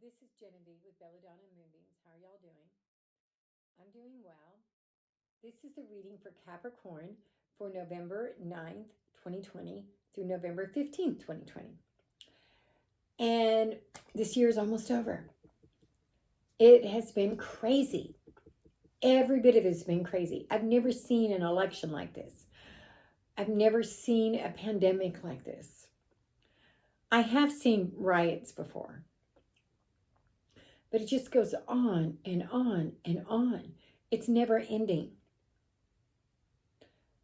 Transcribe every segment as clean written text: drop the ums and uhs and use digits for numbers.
This is Genevieve with Belladonna Moonbeams. How are y'all doing? I'm doing well. This is the reading for Capricorn for November 9th, 2020 through November 15th, 2020. And this year is almost over. It has been crazy. Every bit of it has been crazy. I've never seen an election like this. I've never seen a pandemic like this. I have seen riots before. But it just goes on and on and on. It's never ending.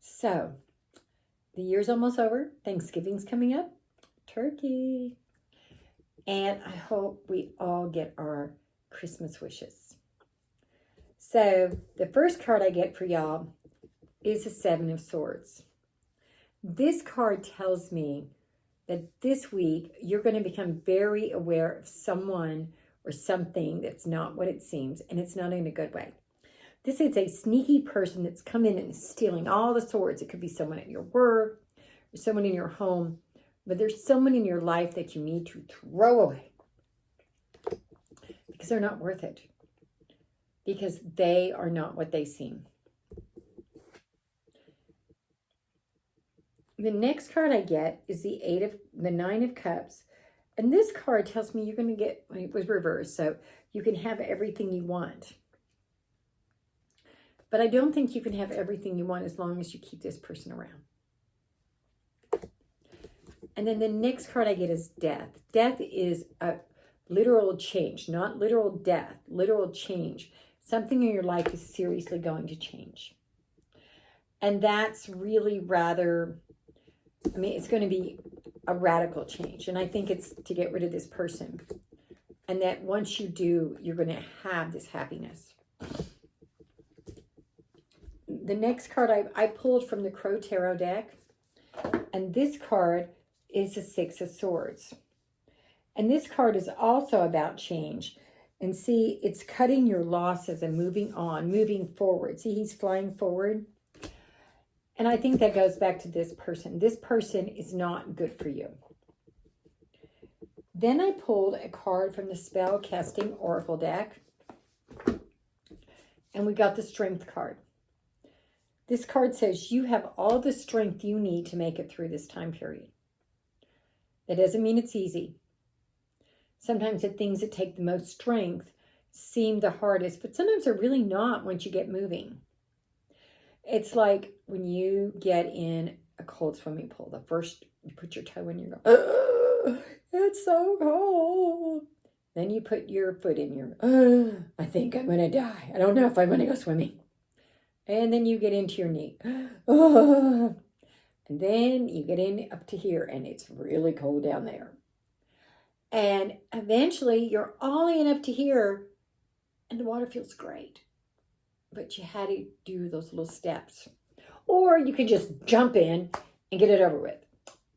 So, the year's almost over. Thanksgiving's coming up. Turkey. And I hope we all get our Christmas wishes. So, the first card I get for y'all is the Seven of Swords. This card tells me that this week you're going to become very aware of someone or something that's not what it seems, and it's not in a good way. This is a sneaky person that's come in and is stealing all the swords. It could be someone at your work or someone in your home, but there's someone in your life that you need to throw away because they're not worth it, because they are not what they seem. The next card I get is the Nine of Cups. And this card tells me you're going to get, it was reversed, so you can have everything you want. But I don't think you can have everything you want as long as you keep this person around. And then the next card I get is Death. Death is a literal change, not literal death, literal change. Something in your life is seriously going to change. And that's really rather, it's going to be a radical change. And I think it's to get rid of this person. And that once you do, you're going to have this happiness. The next card I pulled from the Crow Tarot deck. And this card is the Six of Swords. And this card is also about change. And see, it's cutting your losses and moving on, moving forward. See, he's flying forward. And I think that goes back to this person. This person is not good for you. Then I pulled a card from the Spell Casting Oracle deck. And we got the Strength card. This card says you have all the strength you need to make it through this time period. That doesn't mean it's easy. Sometimes the things that take the most strength seem the hardest, but sometimes they're really not once you get moving. It's like when you get in a cold swimming pool. The first, you put your toe in, you go, it's so cold. Then you put your foot in, you're, I think I'm going to die. I don't know if I'm going to go swimming. And then you get into your knee. And then you get in up to here, and it's really cold down there. And eventually, you're all in up to here, and the water feels great. But you had to do those little steps. Or you could just jump in and get it over with.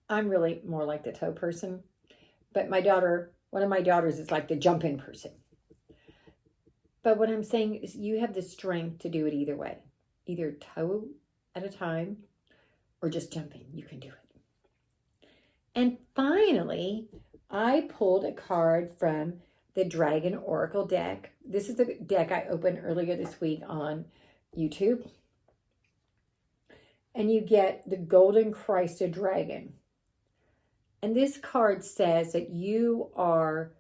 I'm really more like the toe person. But my daughter, one of my daughters is like the jump in person. But what I'm saying is you have the strength to do it either way. Either toe at a time or just jump in. You can do it. And finally, I pulled a card from the Dragon Oracle deck. This is the deck I opened earlier this week on YouTube. And you get the Golden Christed Dragon. And this card says that you are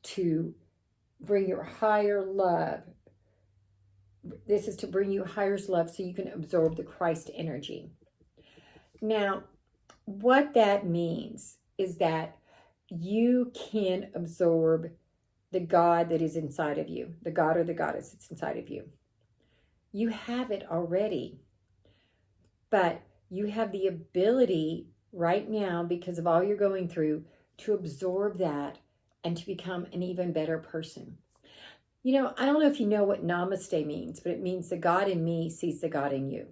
to bring your higher love. This is to bring you higher love so you can absorb the Christ energy. Now, what that means is that you can absorb the God that is inside of you, the God or the goddess that's inside of you. You have it already, but you have the ability right now, because of all you're going through, to absorb that and to become an even better person. You know, I don't know if you know what namaste means, but it means the God in me sees the God in you.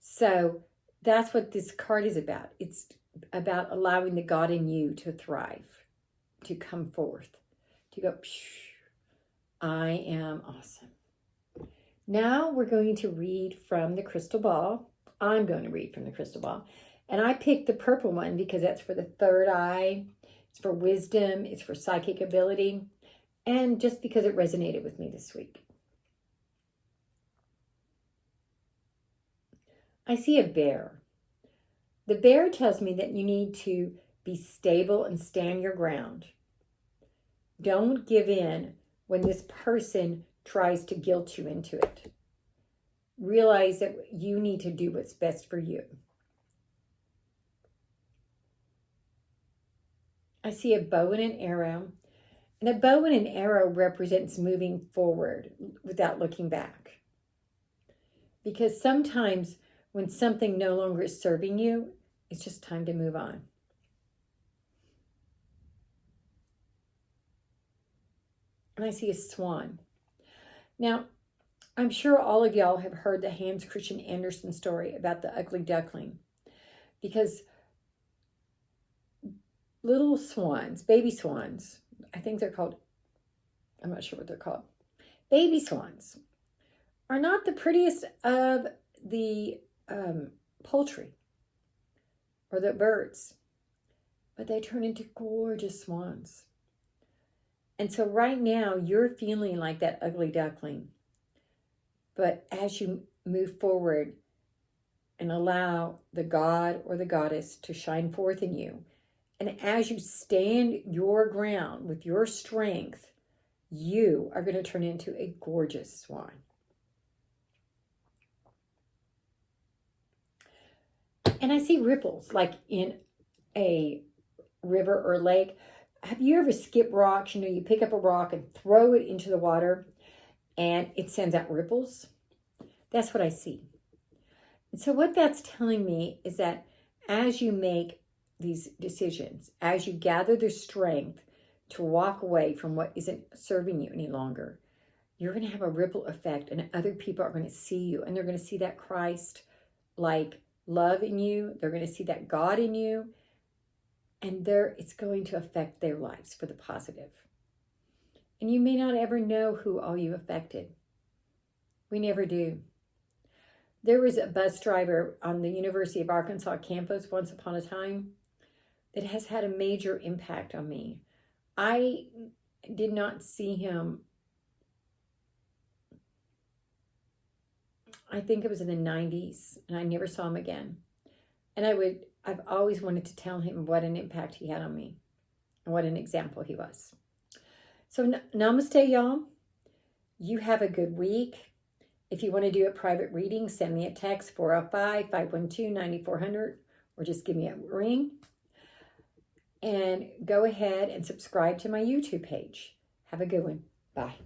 So that's what this card is about. It's about allowing the God in you to thrive, to come forth, to go, I am awesome. Now we're going to read from the crystal ball. I'm going to read from the crystal ball. And I picked the purple one because that's for the third eye. It's for wisdom. It's for psychic ability. And just because it resonated with me this week. I see a bear. The bear tells me that you need to be stable and stand your ground. Don't give in when this person tries to guilt you into it. Realize that you need to do what's best for you. I see a bow and an arrow. And a bow and an arrow represents moving forward without looking back. Because sometimes when something no longer is serving you, it's just time to move on. And I see a swan. Now, I'm sure all of y'all have heard the Hans Christian Andersen story about the ugly duckling. Because little swans, baby swans, I think they're called, I'm not sure what they're called, baby swans, are not the prettiest of the poultry or the birds, but they turn into gorgeous swans. And so right now you're feeling like that ugly duckling, but as you move forward and allow the god or the goddess to shine forth in you, and as you stand your ground with your strength, you are going to turn into a gorgeous swan. And I see ripples like in a river or lake. Have you ever skipped rocks? You pick up a rock and throw it into the water and it sends out ripples. That's what I see. And so what that's telling me is that as you make these decisions, as you gather the strength to walk away from what isn't serving you any longer, you're going to have a ripple effect and other people are going to see you and they're going to see that Christ-like love in you. They're going to see that God in you, and it's going to affect their lives for the positive. And you may not ever know who all you affected. We never do. There was a bus driver on the University of Arkansas campus once upon a time that has had a major impact on me. I did not see him, I think it was in the 90s, and I never saw him again. And I've always wanted to tell him what an impact he had on me and what an example he was. So namaste, y'all. You have a good week. If you want to do a private reading, send me a text, 405-512-9400, or just give me a ring. And go ahead and subscribe to my YouTube page. Have a good one. Bye.